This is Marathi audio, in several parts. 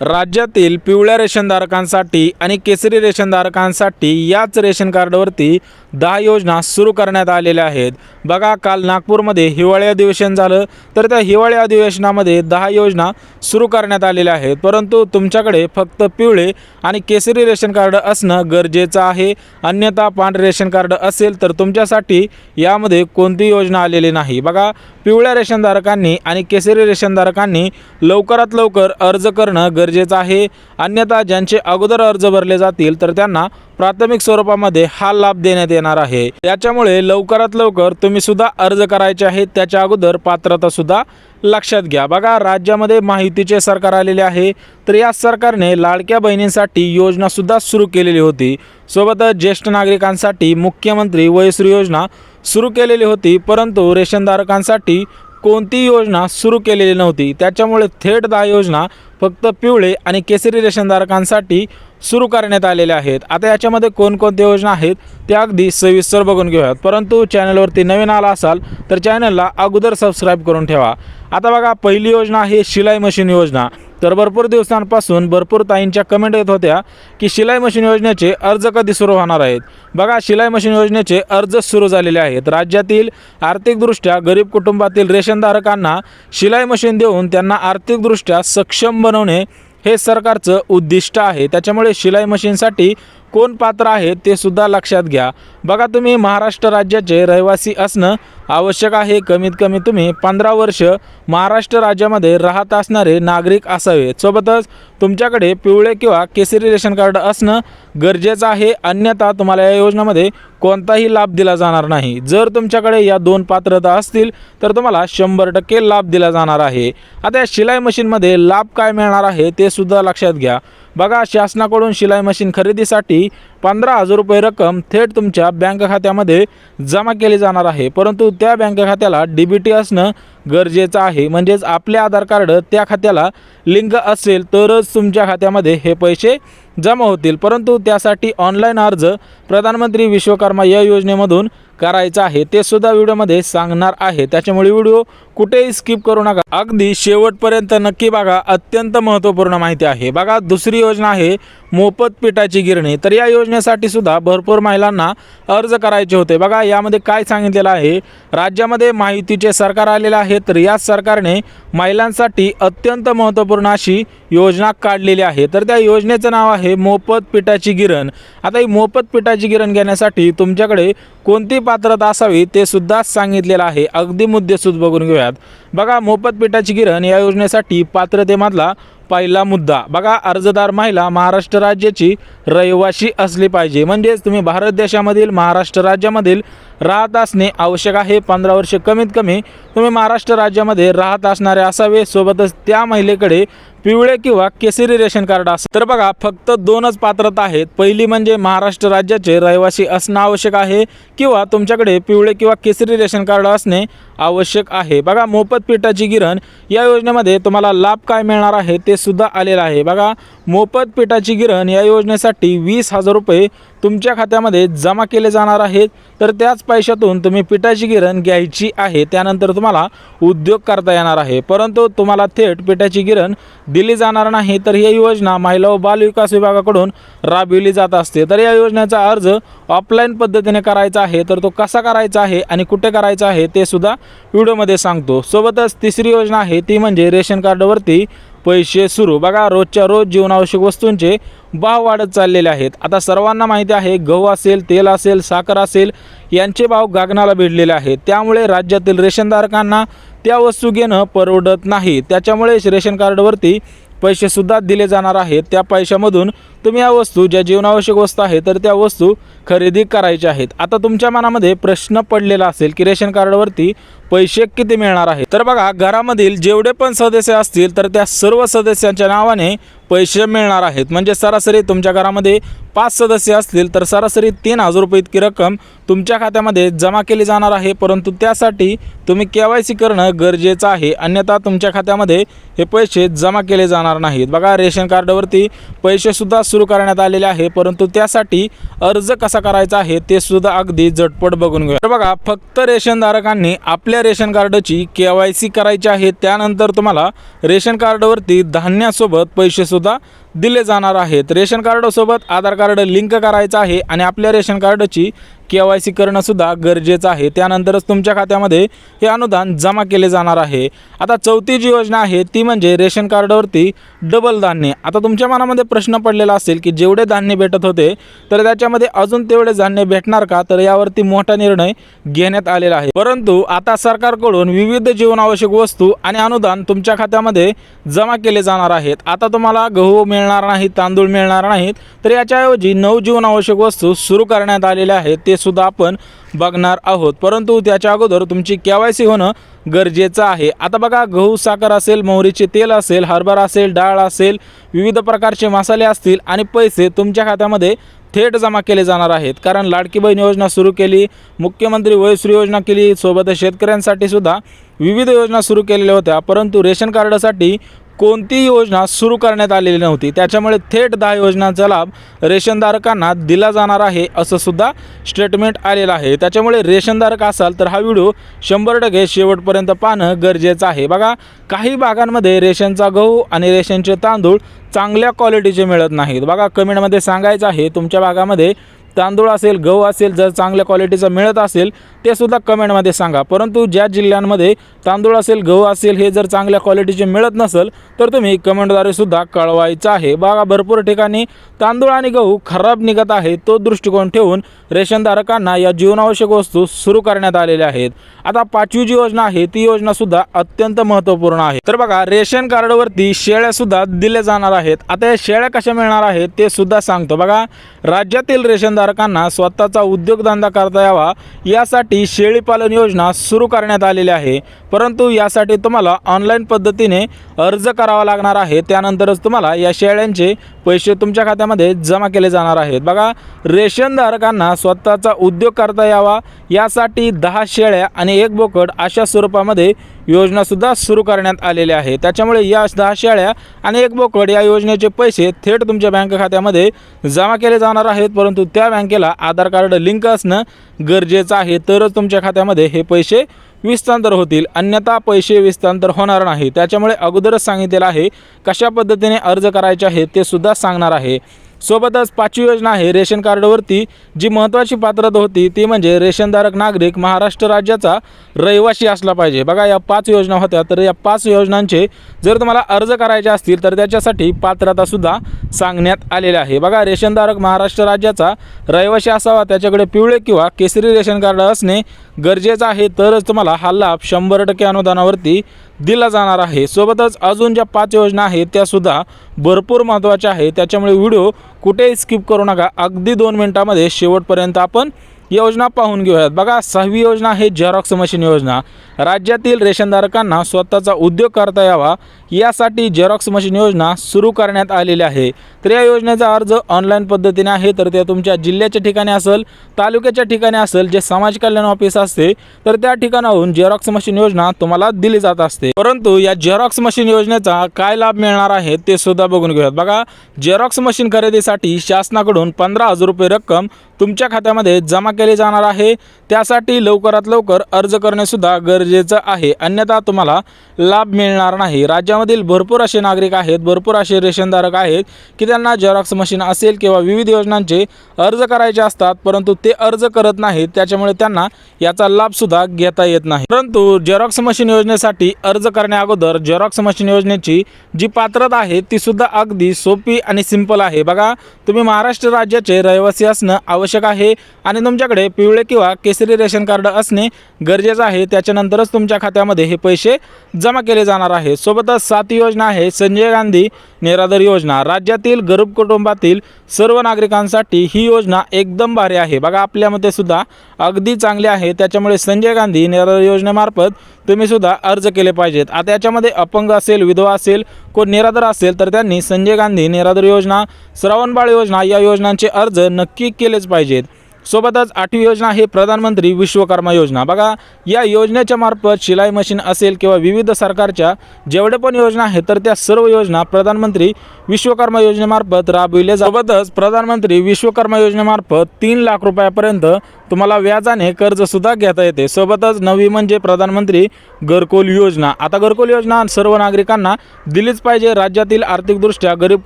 राज्यातील पिवळ्या रेशनधारकांसाठी आणि केसरी रेशनधारकांसाठी याच रेशन कार्डवरती 10 योजना सुरू करण्यात आलेल्या आहेत। बघा, काल नागपूरमध्ये हिवाळी अधिवेशन झालं, तर त्या हिवाळी अधिवेशनामध्ये 10 योजना सुरू करण्यात आलेल्या आहेत। परंतु तुमच्याकडे फक्त पिवळे आणि केसरी रेशन कार्ड असणं गरजेचं आहे, अन्यथा पांढरे रेशन कार्ड असेल तर तुमच्यासाठी यामध्ये कोणती योजना आलेली नाही। बघा, पिवळ्या रेशनधारकांनी आणि केसरी रेशनधारकांनी लवकरात लवकर अर्ज करणं गरजेचं आहे, अन्यथा ज्यांचे अगोदर अर्ज भरले जातील तर त्यांना प्राथमिक स्वरूपामध्ये हा लाभ देण्यात येणार आहे। त्याच्यामुळे लवकरात लवकर तुम्ही सुद्धा अर्ज करायचे आहे, त्याच्या अगोदर पात्रता सुद्धा लक्षात घ्या। बघा, राज्यामध्ये महायुतीचे सरकार आलेले आहे, तर या सरकारने लाडक्या बहिणींसाठी योजना सुद्धा सुरू केलेली होती। सोबतच ज्येष्ठ नागरिकांसाठी मुख्यमंत्री वयश्री योजना सुरू केलेली होती, परंतु रेशनधारकांसाठी कोणती योजना सुरू केलेली नव्हती। त्याच्यामुळे थेट 10 योजना फक्त पिवळे आणि केसरी रेशनधारकांसाठी सुरू करण्यात आलेल्या आहेत। आता याच्यामध्ये कोणकोणत्या योजना आहेत त्या अगदी सविस्तर बघून घेऊयात, परंतु चॅनलवरती नवीन आला असाल तर चॅनलला अगोदर सबस्क्राईब करून ठेवा। आता बघा, पहिली योजना आहे शिलाई मशीन योजना। तर भरपूर दिवसांपासून भरपूर ताईंच्या कमेंट येत होत्या की शिलाई मशीन योजनेचे अर्ज कधी सुरू होणार आहेत। बघा, शिलाई मशीन योजनेचे अर्ज सुरू झालेले आहेत। राज्यातील आर्थिकदृष्ट्या गरीब कुटुंबातील रेशनधारकांना शिलाई मशीन देऊन त्यांना आर्थिकदृष्ट्या सक्षम बनवणे हे सरकारचं उद्दिष्ट आहे। त्याच्यामुळे शिलाई मशीनसाठी कोण पात्र आहे ते सुद्धा लक्षात घ्या। बघा, तुम्ही महाराष्ट्र राज्याचे रहिवासी असणं आवश्यक आहे। कमीत कमी तुम्ही 15 वर्ष महाराष्ट्र राज्यामध्ये राहत असणारे नागरिक असावेत। सोबतच तुमच्याकडे पिवळे किंवा केसरी रेशन कार्ड असणं गरजेचं आहे, अन्यथा तुम्हाला या योजनेमध्ये कोणताही लाभ दिला जाणार नाही। जर तुमच्याकडे या 2 पात्रता असतील तर तुम्हाला 100% लाभ दिला जाणार आहे। आता या शिलाई मशीनमध्ये लाभ काय मिळणार आहे ते सुद्धा लक्षात घ्या। बघा, शासनाकडून शिलाई मशीन खरेदीसाठी 15,000 रुपये रक्कम थेट तुमच्या बँक खात्यामध्ये जमा केली जाणार आहे, परंतु त्या बँक खात्याला DBT असणं गरजेचं आहे। म्हणजेच आपले आधार कार्ड त्या खात्याला लिंक असेल तरच तुमच्या खात्यामध्ये हे पैसे जमा होतील, परंतु त्यासाठी ऑनलाईन अर्ज प्रधानमंत्री विश्वकर्मा या योजनेमधून करायचं आहे, ते सुद्धा व्हिडिओमध्ये सांगणार आहे। त्याच्यामुळे व्हिडिओ कुठेही स्किप करू नका, अगदी शेवटपर्यंत नक्की बघा, अत्यंत महत्त्वपूर्ण माहिती आहे। बघा, दुसरी योजना आहे मोफत पिठाची गिरणी। तर या योजनेसाठी सुद्धा भरपूर महिलांना अर्ज करायचे होते। बघा, यामध्ये काय सांगितलेलं आहे, राज्यामध्ये महायुतीचे सरकार आलेले आहे, तर या सरकारने महिलांसाठी अत्यंत महत्त्वपूर्ण अशी योजना काढलेली आहे। तर त्या योजनेचं नाव आहे मोफत पिठाची गिरण। आता ही मोफत पिठाची गिरण घेण्यासाठी तुमच्याकडे कोणती पात्रता असावी ते सुद्धा सांगितलेलं आहे, अगदी मुद्देसूद बघून घेऊयात। बघा, मोफत पिठाची गिरण या योजनेसाठी पात्रतेमधला पहिला मुद्दा, बघा, अर्जदार महिला महाराष्ट्र राज्याची रहिवासी असली पाहिजे। म्हणजेच तुम्ही भारत देशामधील महाराष्ट्र राज्यामधील राहत असणे आवश्यक आहे। 15 वर्ष कमीत कमी तुम्ही महाराष्ट्र राज्यामध्ये राहत असणारे असावे। सोबतच त्या महिलेकडे पिवळे किंवा केसरी रेशन कार्ड असेल। तर बघा, फक्त 2च पात्रता आहेत। पहिली म्हणजे महाराष्ट्र राज्याचे रहिवासी असणं आवश्यक आहे किंवा तुमच्याकडे पिवळे किंवा केसरी रेशन कार्ड असणे आवश्यक आहे। बघा, मोफत पिठाची गिरण या योजनेमध्ये तुम्हाला लाभ काय मिळणार आहे ते सुद्धा आलेलं आहे। बघा, मोफत पिठाची गिरण या योजनेसाठी 20,000 रुपये तुमच्या खात्यामध्ये जमा केले जाणार आहेत। तर त्याच पैशातून तुम्ही पिठाची गिरण घ्यायची आहे, त्यानंतर तुम्हाला उद्योग करता येणार आहे, परंतु तुम्हाला थेट पिठाची गिरण दिली जाणार नाही। तर ही योजना महिला व बाल विकास विभागाकडून राबविली जात असते। तर या योजनेचा अर्ज ऑफलाईन पद्धतीने करायचा आहे, तर तो कसा करायचा आहे आणि कुठे करायचा आहे ते सुद्धा व्हिडिओमध्ये सांगतो। सोबतच तिसरी योजना आहे ती म्हणजे रेशन कार्डवरती पैसे सुरू। बघा, रोजच्या रोज जीवनावश्यक वस्तूंचे भाव वाढत चाललेले आहेत। आता सर्वांना माहिती आहे, गहू असेल, तेल असेल, साखर असेल, यांचे भाव गगनाला भिडलेले आहेत। त्यामुळे राज्यातील रेशनधारकांना त्या वस्तू घेणं परवडत नाही। त्याच्यामुळे रेशन कार्डवरती पैसे सुद्धा दिले जाणार आहेत। त्या पैशामधून तुम्ही या वस्तू, ज्या जीवनावश्यक वस्तू आहेत तर त्या वस्तू खरेदी करायच्या आहेत। आता तुमच्या मनामध्ये प्रश्न पडलेला असेल की रेशन कार्डवरती पैसे किती मिळणार आहेत। तर बघा, घरामधील जेवढे पण सदस्य असतील तर त्या सर्व सदस्यांच्या नावाने पैसे मिळणार आहेत। म्हणजे सरासरी तुमच्या घरामध्ये 5 सदस्य असतील तर सरासरी 3,000 रुपये इतकी रक्कम तुमच्या खात्यामध्ये जमा केली जाणार आहे, परंतु त्यासाठी तुम्ही KYC करणं गरजेचं आहे, अन्यथा तुमच्या खात्यामध्ये हे पैसे जमा केले जाणार नाहीत। बघा, रेशन कार्डवरती पैसे सुद्धा सुरू करण्यात आलेले आहे, परंतु त्यासाठी अर्ज कसा करायचा आहे ते सुद्धा अगदी झटपट बघून घेऊया. तर बघा, फक्त रेशनधारकांनी आपल्या रेशन कार्डाची KYC करायची आहे. त्यानंतर तुम्हाला रेशन कार्डवरती धान्यासोबत पैसे सुद्धा दिले जाणार आहेत. रेशन कार्डासोबत आधार कार्ड लिंक करायचं आहे आणि आपल्या रेशन कार्डाची KYC करणं सुद्धा गरजेचं आहे. त्यानंतरच तुमच्या खात्यामध्ये हे अनुदान जमा केले जाणार आहे. आता चौथी जी योजना आहे ती म्हणजे रेशन कार्डावरती डबल धान्य. आता तुमच्या मनामध्ये प्रश्न पडलेला असेल की जेवढे धान्य भेटत होते तर त्याच्यामध्ये अजून तेवढे धान्य भेटणार का, तर यावरती मोठा निर्णय घेण्यात आलेला आहे. परंतु आता सरकारकडून विविध जीवनावश्यक वस्तू आणि अनुदान तुमच्या खात्यामध्ये जमा केले जाणार आहेत. आता तुम्हाला गहू मिळणार नाही, तांदूळ मिळणार नाहीत, तर याच्याऐवजी 9 जीवनावश्यक वस्तू सुरू करण्यात आलेल्या आहेत. ते सुद्धा आपण बघणार आहोत, परंतु त्याच्या अगोदर तुमची KYC होणं गरजेचं आहे. आता बघा, गहू, साखर असेल, मोहरीचे तेल असेल, हरभरा असेल, डाळ असेल, विविध प्रकारचे मसाले असतील आणि पैसे तुमच्या खात्यामध्ये थेट जमा केले जाणार आहेत. कारण लाडकी बहीण योजना सुरू केली, मुख्यमंत्री वयश्री योजना केली, सोबतच शेतकऱ्यांसाठी सुद्धा विविध योजना सुरू केलेल्या होत्या, परंतु रेशन कार्डासाठी कोणतीही योजना सुरू करण्यात आलेली नव्हती. त्याच्यामुळे थेट 10 योजनांचा लाभ रेशनधारकांना दिला जाणार आहे असं सुद्धा स्टेटमेंट आलेलं आहे. त्याच्यामुळे रेशनधारक असाल तर हा व्हिडिओ 100% शेवटपर्यंत पाहणं गरजेचं आहे. बघा, काही भागांमध्ये रेशनचा गहू आणि रेशनचे तांदूळ चांगल्या क्वालिटीचे मिळत नाहीत. बघा, कमेंटमध्ये सांगायचं आहे तुमच्या भागामध्ये तांदूळ असेल, गहू असेल, जर चांगल्या क्वालिटीचा मिळत असेल ते सुद्धा कमेंटमध्ये सांगा. परंतु ज्या जिल्ह्यांमध्ये तांदूळ असेल, गहू असेल हे जर चांगल्या क्वालिटीचे मिळत नसेल तर तुम्ही कमेंटद्वारे सुद्धा कळवायचं आहे. बघा, भरपूर ठिकाणी तांदूळ आणि गहू खराब निघत आहे. तो दृष्टिकोन ठेवून रेशनधारकांना या जीवनावश्यक वस्तू सुरू करण्यात आलेल्या आहेत. आता 5वी जी योजना आहे ती योजना सुद्धा अत्यंत महत्त्वपूर्ण आहे. तर बघा, रेशन कार्डवरती शेळ्या सुद्धा दिल्या जाणार आहेत. आता या शेळ्या कशा मिळणार आहेत ते सुद्धा सांगतो. बघा, राज्यातील रेशनधारकांना स्वतःचा उद्योगधंदा करता यावा यासाठी शेळीपालन योजना सुरू करण्यात आलेली आहे. परंतु यासाठी तुम्हाला ऑनलाईन पद्धतीने अर्ज करावा लागणार आहे. त्यानंतरच तुम्हाला या शेळ्यांचे पैसे तुमच्या खात्यामध्ये जमा केले जाणार आहेत. बघा, रेशनधारकांना स्वतःचा उद्योग करता यावा यासाठी 10 शेळ्या आणि 1 बोकड अशा स्वरूपामध्ये योजनासुद्धा सुरू करण्यात आलेल्या आहे. त्याच्यामुळे या 10 शेळ्या आणि 1 बोकड या योजनेचे पैसे थेट तुमच्या बँक खात्यामध्ये जमा केले जाणार आहेत. परंतु त्या बँकेला आधार कार्ड लिंक असणं गरजेचं आहे, तरच तुमच्या खात्यामध्ये हे पैसे विस्तांतर होतील, अन्यथा पैसे विस्तांतर होणार नाही. त्याच्यामुळे अगोदरच सांगितलेलं आहे कशा पद्धतीने अर्ज करायचे आहे ते सुद्धा सांगणार आहे. सोबतच 5वी योजना आहे रेशन कार्डवरती जी महत्त्वाची पात्रता होती ती म्हणजे रेशनधारक नागरिक महाराष्ट्र राज्याचा रहिवासी असला पाहिजे. बघा, या 5 योजना होत्या, तर या 5 योजनांचे जर तुम्हाला अर्ज करायचे असतील तर त्याच्यासाठी पात्रतासुद्धा सांगण्यात आलेली आहे. बघा, रेशनधारक महाराष्ट्र राज्याचा रहिवासी असावा, त्याच्याकडे पिवळे किंवा केसरी रेशन कार्ड असणे गरजेचं आहे, तरच तुम्हाला हा लाभ 100% अनुदानावरती दिला जाणार आहे. सोबतच अजून ज्या 5 योजना आहेत त्यासुद्धा भरपूर महत्त्वाच्या आहेत. त्याच्यामुळे व्हिडिओ कुठेही स्किप करू नका. अगदी 2 मिनिटामध्ये शेवटपर्यंत आपण योजना पाहून घेऊयात. बघा, 6वी योजना आहे झेरॉक्स मशीन योजना. राज्यातील रेशनधारकांना स्वतःचा उद्योग करता यावा यासाठी झेरॉक्स मशीन योजना सुरू करण्यात आलेली आहे. तर या योजनेचा अर्ज ऑनलाईन पद्धतीने आहे, तर ते तुमच्या जिल्ह्याच्या ठिकाणी असेल, तालुक्याच्या ठिकाणी असेल, जे समाज कल्याण ऑफिस असते तर त्या ठिकाणाहून झेरॉक्स मशीन योजना तुम्हाला दिली जात असते. परंतु या झेरॉक्स मशीन योजनेचा काय लाभ मिळणार आहे ते सुद्धा बघून घेऊयात. बघा, झेरॉक्स मशीन खरेदीसाठी शासनाकडून 15,000 रुपये रक्कम तुमच्या खात्यामध्ये जमा केली जाणार आहे. त्यासाठी लवकरात लवकर अर्ज करणे सुद्धा गरजेचं आहे, अन्यथा तुम्हाला लाभ मिळणार नाही. राज्यामधील भरपूर असे नागरिक आहेत, भरपूर असे रेशनधारक आहेत की त्यांना झेरॉक्स मशीन असेल किंवा विविध योजनांचे अर्ज करायचे असतात, परंतु ते अर्ज करत नाहीत. त्याच्यामुळे त्यांना याचा लाभसुद्धा घेता येत नाही. परंतु झेरॉक्स मशीन योजनेसाठी अर्ज करण्या अगोदर झेरॉक्स मशीन योजनेची जी पात्रता आहे ती सुद्धा अगदी सोपी आणि सिंपल आहे. बघा, तुम्ही महाराष्ट्र राज्याचे रहिवासी असणं आवश्यक आहे आणि तुमच्याकडे पिवळे किंवा केसरी रेशन कार्ड असणे गरजेचं आहे. त्याच्यानंतरच तुमच्या खात्यामध्ये हे पैसे जमा केले जाणार आहे. सोबतच 7वी योजना आहे संजय गांधी निराधार योजना. राज्यातील गरीब कुटुंबातील सर्व नागरिकांसाठी ही योजना एकदम भारी आहे. बघा, आपल्यामध्ये सुद्धा अगदी चांगली आहे. त्याच्यामुळे संजय गांधी निराधार योजनेमार्फत तुम्ही सुद्धा अर्ज केले पाहिजेत. आता याच्यामध्ये अपंग असेल, विधवा असेल, कोण निराधार असेल तर त्यांनी संजय गांधी निराधार योजना, श्रावण बाळ योजना या योजनांचे अर्ज नक्की केलेच पाहिजेत. सोबतच 8वी योजना आहे प्रधानमंत्री विश्वकर्मा योजना। बघा या योजनेच्या मार्फत शिलाई मशीन असेल किंवा विविध सरकारच्या जेवढे पण योजना आहेत तर त्या सर्व योजना प्रधानमंत्री विश्वकर्मा योजनेमार्फत राबविल्या जातात। सोबतच प्रधानमंत्री विश्वकर्मा योजनेमार्फत 3 लाख रुपयापर्यंत तुम्हाला व्याजाने कर्ज सुद्धा घेता येते। सोबतच 9वी म्हणजे प्रधानमंत्री घरकुल योजना। आता घरकुल योजना सर्व नागरिकांना दिलीच पाहिजे। राज्यातील आर्थिकदृष्ट्या गरीब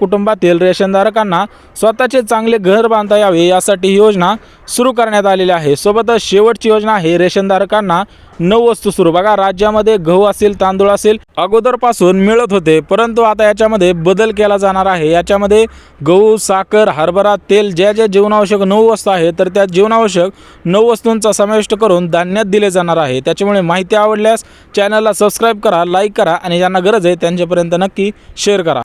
कुटुंबातील रेशनधारकांना स्वतःचे चांगले घर बांधता यावे यासाठी ही योजना सुरू करण्यात आलेली आहे। सोबतच शेवटची योजना आहे रेशनधारकांना 9 वस्तू सुरू। बघा राज्यामध्ये गहू असेल तांदूळ असेल अगोदरपासून मिळत होते, परंतु आता याच्यामध्ये बदल केला जाणार आहे। याच्यामध्ये गहू साखर हरभरा तेल ज्या जीवनावश्यक 9 वस्तू आहेत तर त्या जीवनावश्यक 9 वस्तूंचा समावेश करून धान्यात दिले जाणार आहे। त्याच्यामुळे माहिती आवडल्यास चॅनलला सबस्क्राईब करा, लाईक करा आणि ज्यांना गरज आहे त्यांच्यापर्यंत नक्की शेअर करा।